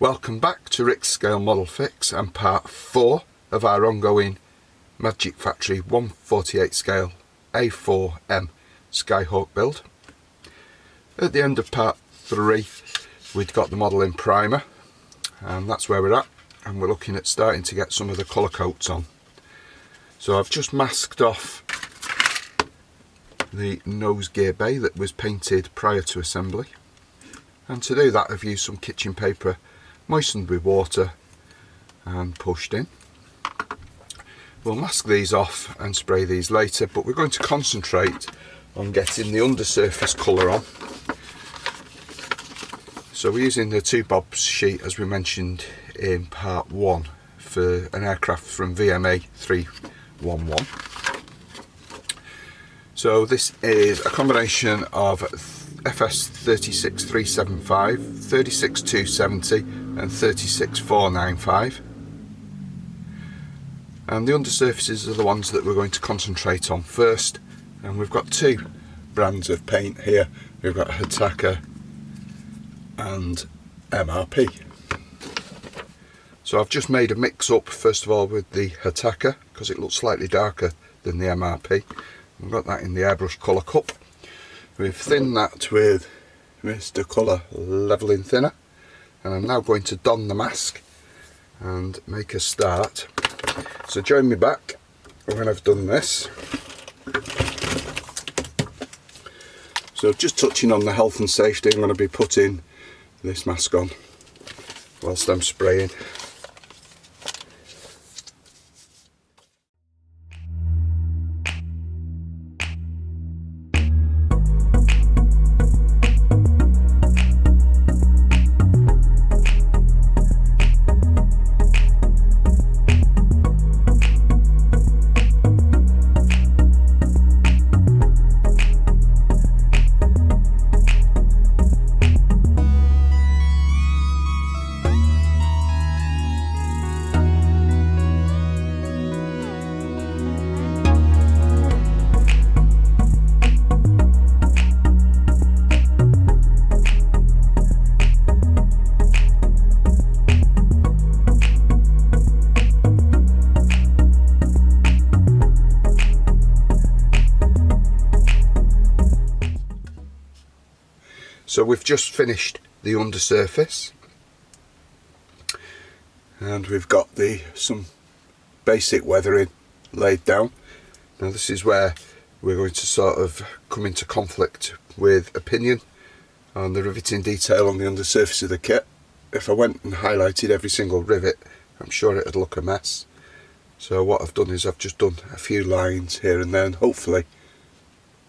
Welcome back to Rick's Scale Model Fix and part 4 of our ongoing Magic Factory 1/48 scale A4M Skyhawk build. At the end of part 3 we'd got the model in primer, and that's where we're at, and we're looking at starting to get some of the colour coats on. So I've just masked off the nose gear bay that was painted prior to assembly, and to do that I've used some kitchen paper moistened with water and pushed in. We'll mask these off and spray these later, but we're going to concentrate on getting the undersurface colour on. So we're using the 2 bobs sheet as we mentioned in part 1 for an aircraft from VMA 311. So this is a combination of FS 36375, 36270 and 36495, and the undersurfaces are the ones that we're going to concentrate on first, and we've got 2 brands of paint here. We've got Hataka and MRP. So I've just made a mix up first of all with the Hataka because it looks slightly darker than the MRP. We've got that in the airbrush colour cup. We've thinned that with Mr. Colour levelling thinner, and I'm now going to don the mask and make a start. So join me back when I've done this. So just touching on the health and safety, I'm going to be putting this mask on whilst I'm spraying. So we've just finished the undersurface, and we've got some basic weathering laid down. Now this is where we're going to sort of come into conflict with opinion on the riveting detail on the undersurface of the kit. If I went and highlighted every single rivet, I'm sure it'd look a mess. So what I've done is I've just done a few lines here and there, and hopefully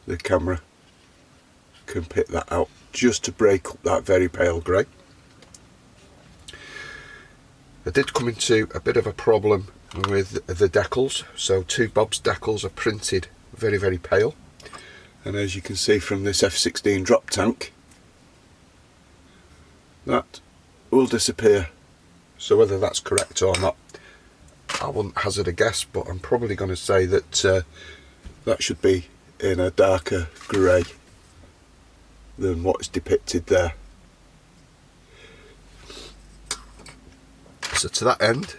the camera can pick that out, just to break up that very pale grey. I did come into a bit of a problem with the decals. So 2 bobs decals are printed very, very pale, and as you can see from this F16 drop tank, that will disappear. So whether that's correct or not, I wouldn't hazard a guess, but I'm probably going to say that that should be in a darker grey than what is depicted there. So to that end,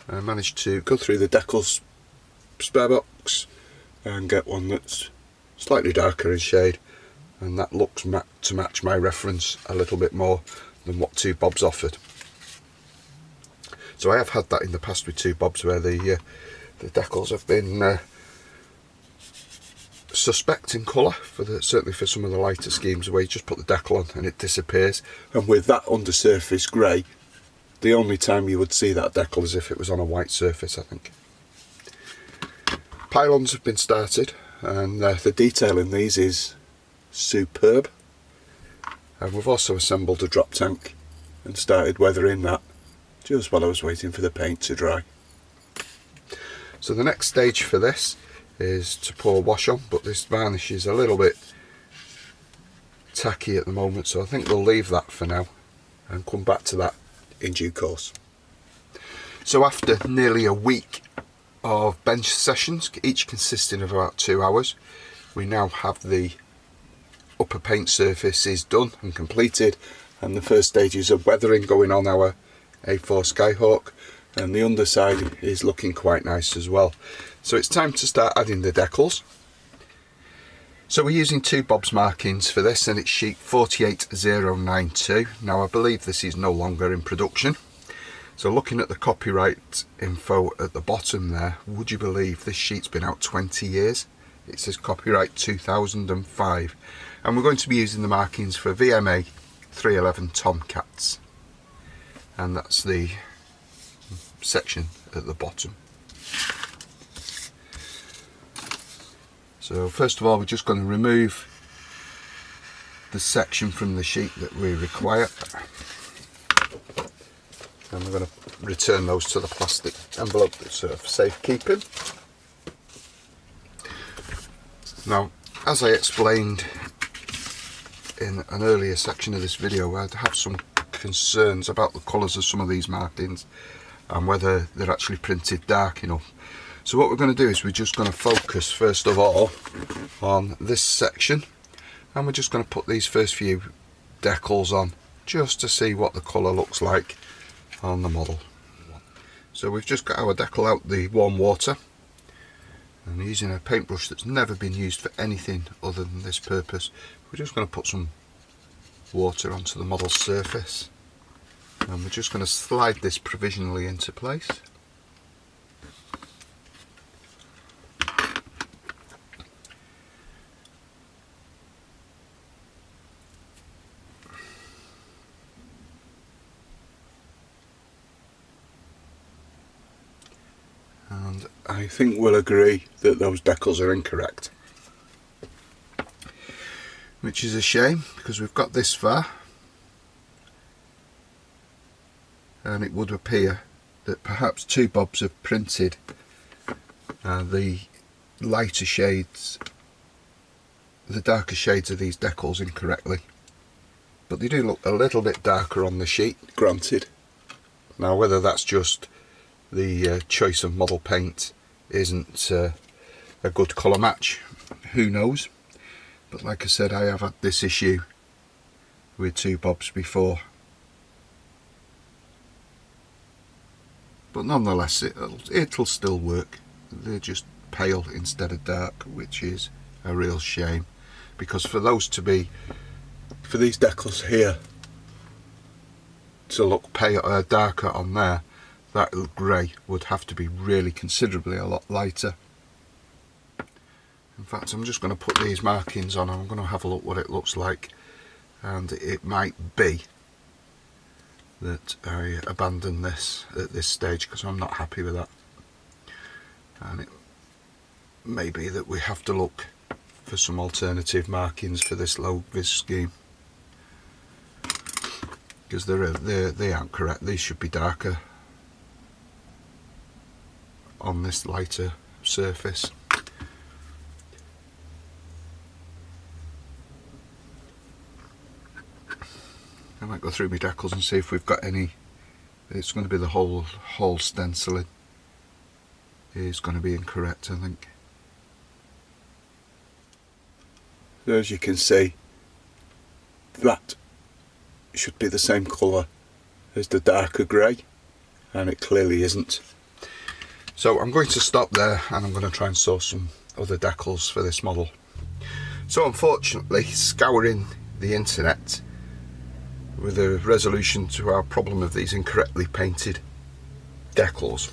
I managed to go through the decals spare box and get one that's slightly darker in shade, and that looks to match my reference a little bit more than what 2 bobs offered. So I have had that in the past with 2 bobs where the decals have been suspect in colour, certainly for some of the lighter schemes where you just put the decal on and it disappears. And with that undersurface grey, the only time you would see that decal is if it was on a white surface, I think. Pylons have been started, and the detail in these is superb. And we've also assembled a drop tank and started weathering that just while I was waiting for the paint to dry. So the next stage for this is to pour wash on, but this varnish is a little bit tacky at the moment, so I think we'll leave that for now and come back to that in due course. So after nearly a week of bench sessions, each consisting of about 2 hours, we now have the upper paint surface is done and completed, and the first stages of weathering going on our A4 Skyhawk, and the underside is looking quite nice as well. So it's time to start adding the decals. So we're using 2 Bob's markings for this, and it's sheet 48092. Now I believe this is no longer in production. So looking at the copyright info at the bottom there, would you believe this sheet's been out 20 years? It says copyright 2005. And we're going to be using the markings for VMA 311 Tomcats. And that's the section at the bottom. So first of all, we're just going to remove the section from the sheet that we require. And we're going to return those to the plastic envelope that's for safekeeping. Now, as I explained in an earlier section of this video, I'd have some concerns about the colours of some of these markings and whether they're actually printed dark enough. So what we're going to do is we're just going to focus first of all on this section, and we're just going to put these first few decals on just to see what the colour looks like on the model. So we've just got our decal out the warm water, and using a paintbrush that's never been used for anything other than this purpose, we're just going to put some water onto the model surface, and we're just going to slide this provisionally into place. And I think we'll agree that those decals are incorrect, which is a shame because we've got this far, and it would appear that perhaps 2 Bobs have printed the lighter shades, the darker shades of these decals incorrectly, but they do look a little bit darker on the sheet, granted. Now whether that's just the choice of model paint isn't a good colour match, who knows. But like I said, I have had this issue with 2 Bobs before, but nonetheless it'll still work. They're just pale instead of dark, which is a real shame, because for these decals here to look pale, darker on there, that grey would have to be really considerably a lot lighter. In fact, I'm just going to put these markings on and I'm going to have a look what it looks like, and it might be that I abandon this at this stage because I'm not happy with that, and it may be that we have to look for some alternative markings for this low vis scheme, because they aren't correct. These should be darker on this lighter surface. I might go through my decals and see if we've got any. It's going to be the whole stenciling is going to be incorrect, I think. So as you can see, that should be the same colour as the darker grey, and it clearly isn't. So I'm going to stop there and I'm going to try and source some other decals for this model. So unfortunately, scouring the internet with a resolution to our problem of these incorrectly painted decals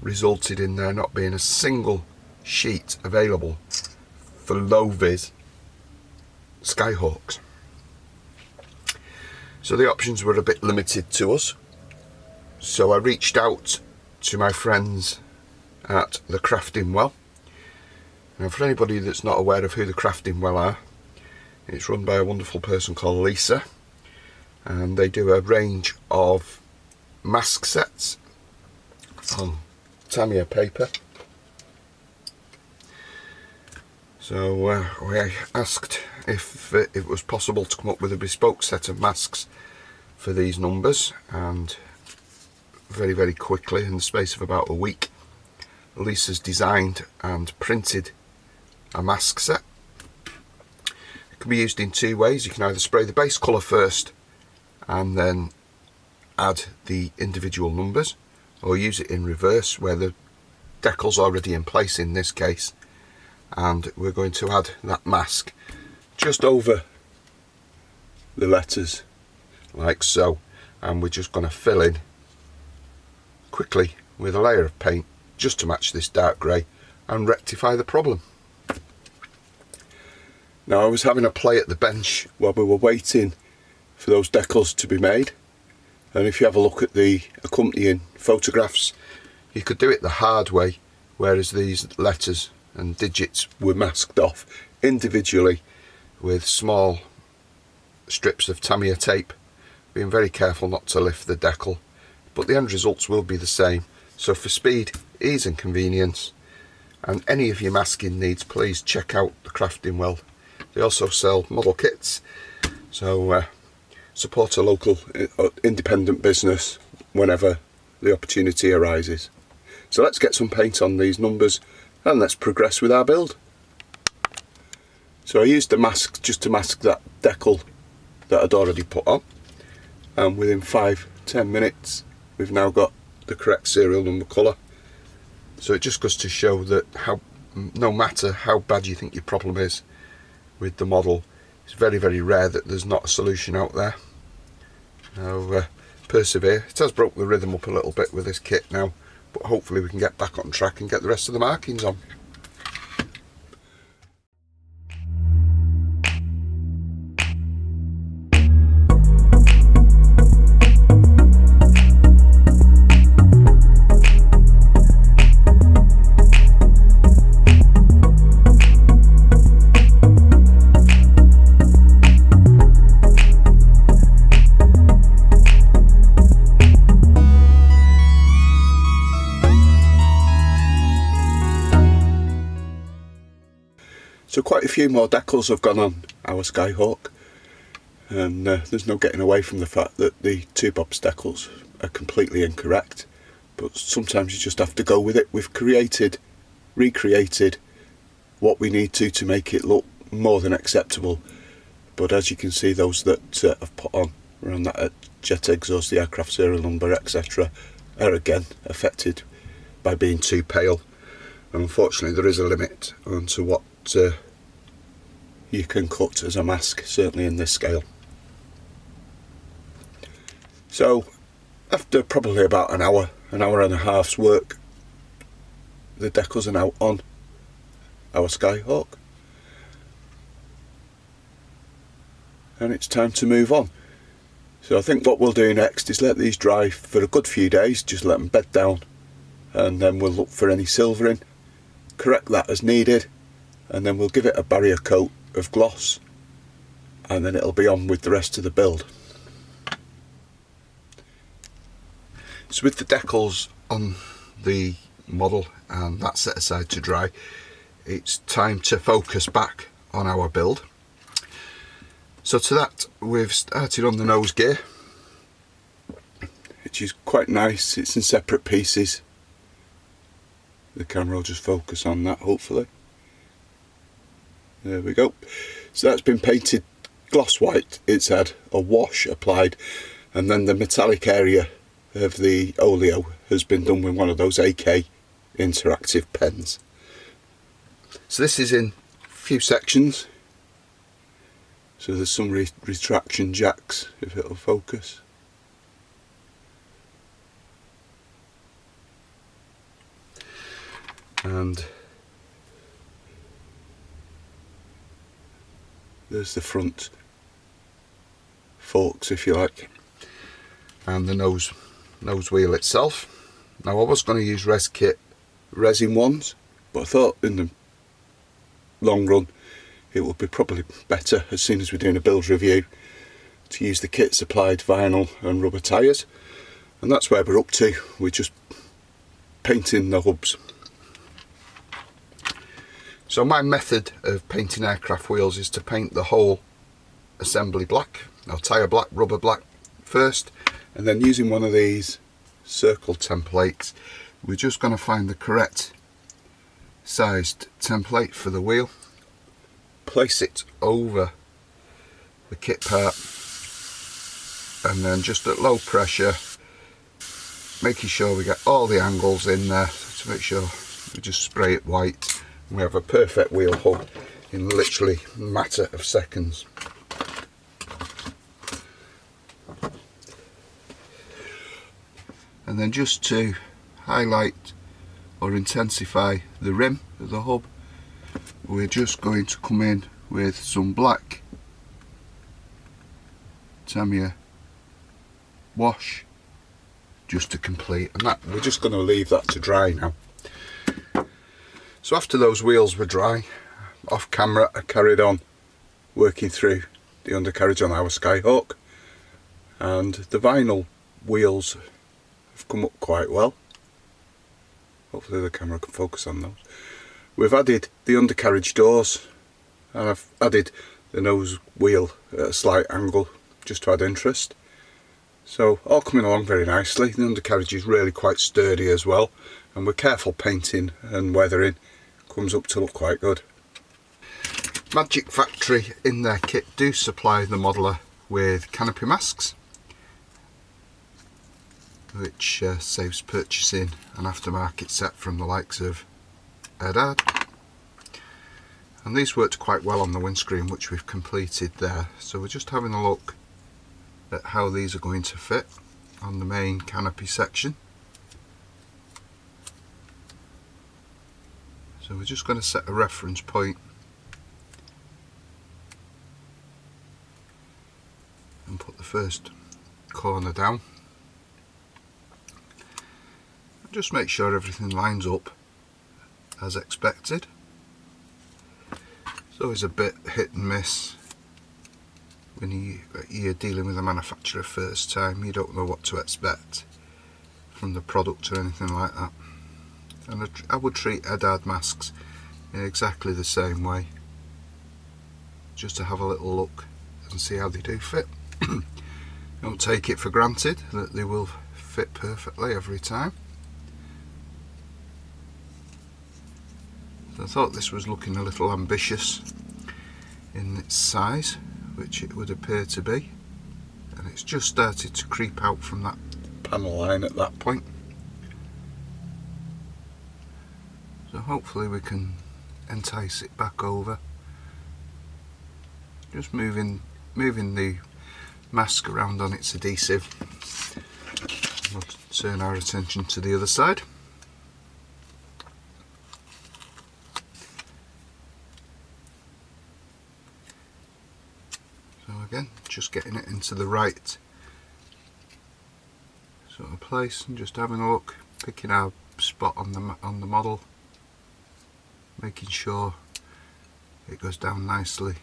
resulted in there not being a single sheet available for low vis Skyhawks. So the options were a bit limited to us. So I reached out to my friends at the Crafting Well. Now, for anybody that's not aware of who the Crafting Well are, it's run by a wonderful person called Lisa, and they do a range of mask sets on Tamiya paper. So I asked if it was possible to come up with a bespoke set of masks for these numbers, and very, very quickly, in the space of about a week, Lisa's designed and printed a mask set. It can be used in 2 ways. You can either spray the base colour first and then add the individual numbers, or use it in reverse where the decal's already in place in this case, and we're going to add that mask just over the letters like so, and we're just going to fill in quickly with a layer of paint just to match this dark grey and rectify the problem. Now, I was having a play at the bench while we were waiting for those decals to be made, and if you have a look at the accompanying photographs, you could do it the hard way, whereas these letters and digits were masked off individually with small strips of Tamiya tape, being very careful not to lift the decal, but the end results will be the same. So for speed, ease and convenience, and any of your masking needs, please check out the Crafting World. They also sell model kits, so support a local independent business whenever the opportunity arises. So let's get some paint on these numbers and let's progress with our build. So I used a mask just to mask that decal that I'd already put on, and within 5-10 minutes we've now got the correct serial number colour. So it just goes to show that no matter how bad you think your problem is with the model, it's very, very rare that there's not a solution out there. Now persevere. It has broke the rhythm up a little bit with this kit now, but hopefully we can get back on track and get the rest of the markings on. So quite a few more decals have gone on our Skyhawk, and there's no getting away from the fact that the 2-bobs decals are completely incorrect, but sometimes you just have to go with it. We've recreated what we need to make it look more than acceptable, but as you can see, those that have put on around that jet exhaust, the aircraft serial number, etc., are again affected by being too pale, and unfortunately there is a limit onto what you can cut as a mask, certainly in this scale. So after probably about an hour and a half's work, the decals are now on our Skyhawk, and it's time to move on. So I think what we'll do next is let these dry for a good few days, just let them bed down, and then we'll look for any silvering, correct that as needed, and then we'll give it a barrier coat of gloss, and then it'll be on with the rest of the build. So with the decals on the model and that set aside to dry, it's time to focus back on our build. So to that, we've started on the nose gear, which is quite nice. It's in separate pieces. The camera will just focus on that, hopefully. There we go. So that's been painted gloss white. It's had a wash applied, and then the metallic area of the oleo has been done with one of those AK interactive pens. So this is in a few sections. So there's some retraction jacks, if it'll focus. And there's the front forks, if you like, and the nose wheel itself. Now I was going to use resin ones, but I thought in the long run it would be probably better, as soon as we're doing a build review, to use the kit supplied vinyl and rubber tyres, and that's where we're up to. We're just painting the hubs. So my method of painting aircraft wheels is to paint the whole assembly black, or tyre black, rubber black first, and then using one of these circle templates, we're just going to find the correct sized template for the wheel, place it over the kit part, and then just at low pressure, making sure we get all the angles in there to make sure we just spray it white and we have a perfect wheel hub in literally a matter of seconds. And then just to highlight or intensify the rim of the hub, we're just going to come in with some black Tamiya wash just to complete, and that we're just going to leave that to dry now. So after those wheels were dry, off camera I carried on working through the undercarriage on our Skyhawk, and the vinyl wheels have come up quite well. Hopefully the camera can focus on those. We've added the undercarriage doors, and I've added the nose wheel at a slight angle just to add interest. So all coming along very nicely. The undercarriage is really quite sturdy as well, and with careful painting and weathering comes up to look quite good. Magic Factory in their kit do supply the modeller with canopy masks, which saves purchasing an aftermarket set from the likes of Haddad. And these worked quite well on the windscreen, which we've completed there. So we're just having a look at how these are going to fit on the main canopy section. So we're just going to set a reference point and put the first corner down. Just make sure everything lines up as expected. It's always a bit hit and miss when you're dealing with a manufacturer first time. You don't know what to expect from the product or anything like that. And I would treat Haddad masks in exactly the same way, just to have a little look and see how they do fit. Don't take it for granted that they will fit perfectly every time. I thought this was looking a little ambitious in its size, which it would appear to be, and it's just started to creep out from that panel line at that point. So hopefully we can entice it back over. Just moving the mask around on its adhesive. We'll turn our attention to the other side. Again, just getting it into the right sort of place and just having a look, picking our spot on the model, making sure it goes down nicely.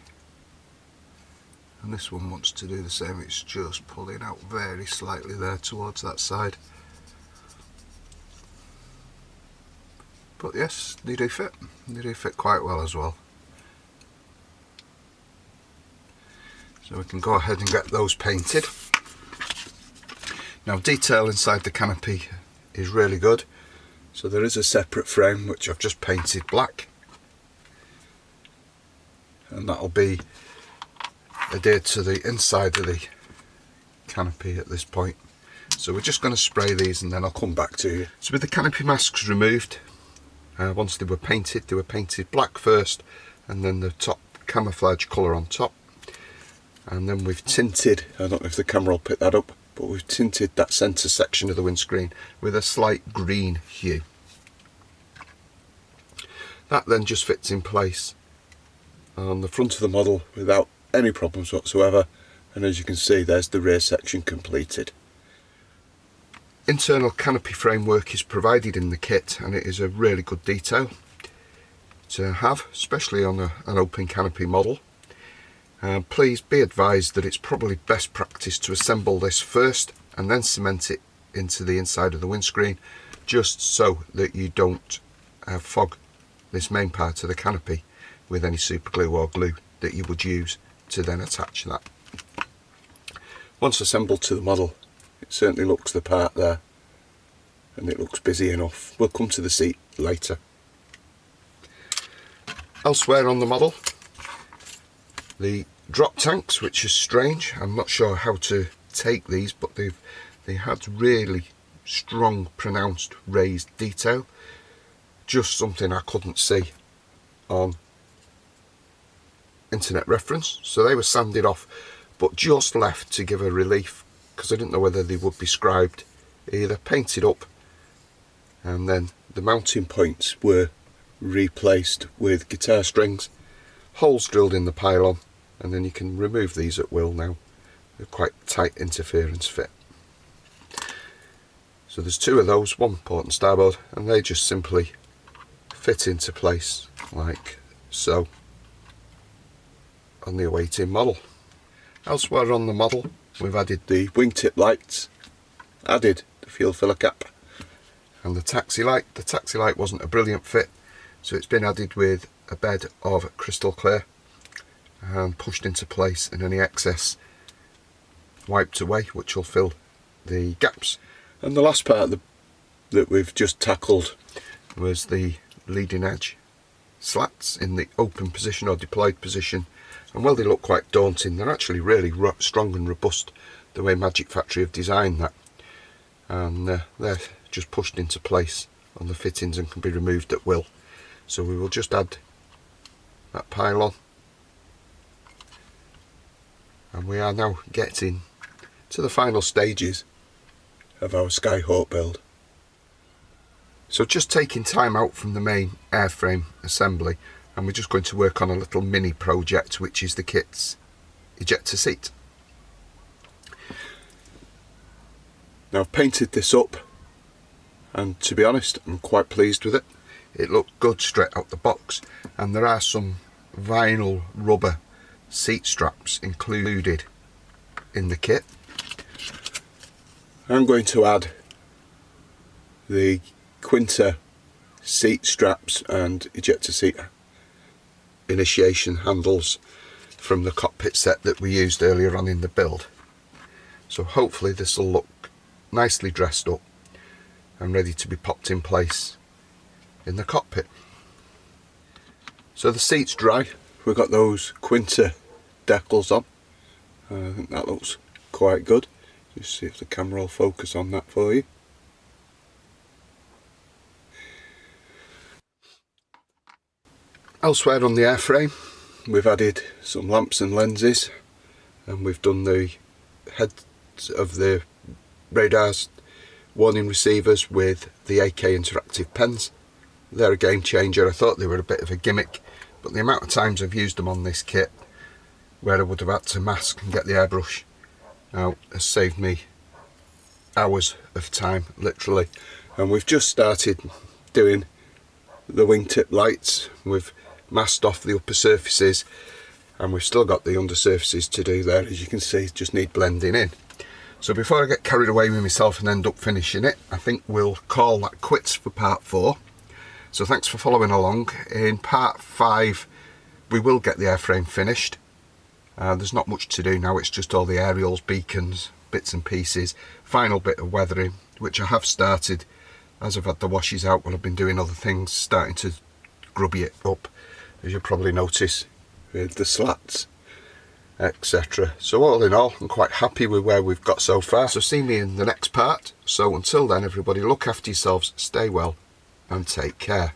And this one wants to do the same, it's just pulling out very slightly there towards that side. But yes, they do fit quite well as well. So we can go ahead and get those painted. Now, detail inside the canopy is really good. So there is a separate frame which I've just painted black, and that'll be adhered to the inside of the canopy at this point. So we're just going to spray these and then I'll come back to you. So with the canopy masks removed, once they were painted black first, and then the top camouflage colour on top. And then we've tinted, I don't know if the camera will pick that up, but we've tinted that centre section of the windscreen with a slight green hue. That then just fits in place on the front of the model without any problems whatsoever, and as you can see, there's the rear section completed. Internal canopy framework is provided in the kit, and it is a really good detail to have, especially on an open canopy model. Please be advised that it's probably best practice to assemble this first and then cement it into the inside of the windscreen, just so that you don't fog this main part of the canopy with any super glue or glue that you would use to then attach that. Once assembled to the model, it certainly looks the part there, and it looks busy enough. We'll come to the seat later. Elsewhere on the model, the drop tanks, which is strange. I'm not sure how to take these, but they had really strong pronounced raised detail, just something I couldn't see on internet reference. So they were sanded off, but just left to give a relief, because I didn't know whether they would be scribed, either painted up, and then the mounting points were replaced with guitar strings, holes drilled in the pylon, and then you can remove these at will now. They're quite tight interference fit. So there's two of those, one port and starboard, and they just simply fit into place like so on the awaiting model. Elsewhere on the model, we've added the wingtip lights, added the fuel filler cap, and the taxi light. The taxi light wasn't a brilliant fit, so it's been added with a bed of crystal clear and pushed into place, and any excess wiped away, which will fill the gaps. And the last part that we've just tackled was the leading edge slats in the open position or deployed position, and while they look quite daunting, they're actually really strong and robust, the way Magic Factory have designed that, and they're just pushed into place on the fittings and can be removed at will. So we will just add that pylon, and we are now getting to the final stages of our Skyhawk build. So just taking time out from the main airframe assembly, and we're just going to work on a little mini project, which is the kit's ejector seat. Now I've painted this up, and to be honest, I'm quite pleased with it. It looked good straight out the box, and there are some vinyl rubber seat straps included in the kit. I'm going to add the Quinter seat straps and ejector seat initiation handles from the cockpit set that we used earlier on in the build. So hopefully this will look nicely dressed up and ready to be popped in place in the cockpit. So the seat's dry. We've got those Quinter decals on. I think that looks quite good. Just see if the camera will focus on that for you. Elsewhere on the airframe, we've added some lamps and lenses, and we've done the heads of the radars, warning receivers with the AK interactive pens. They're a game changer. I thought they were a bit of a gimmick, but the amount of times I've used them on this kit where I would have had to mask and get the airbrush out has saved me hours of time, literally. And we've just started doing the wingtip lights. We've masked off the upper surfaces, and we've still got the under surfaces to do there. As you can see, just need blending in. So before I get carried away with myself and end up finishing it, I think we'll call that quits for part 4. So thanks for following along. In part 5 we will get the airframe finished. There's not much to do now, it's just all the aerials, beacons, bits and pieces, final bit of weathering, which I have started as I've had the washes out while I've been doing other things, starting to grubby it up, as you'll probably notice with the slats, etc. So all in all, I'm quite happy with where we've got so far. So see me in the next part. So until then, everybody, look after yourselves, stay well and take care.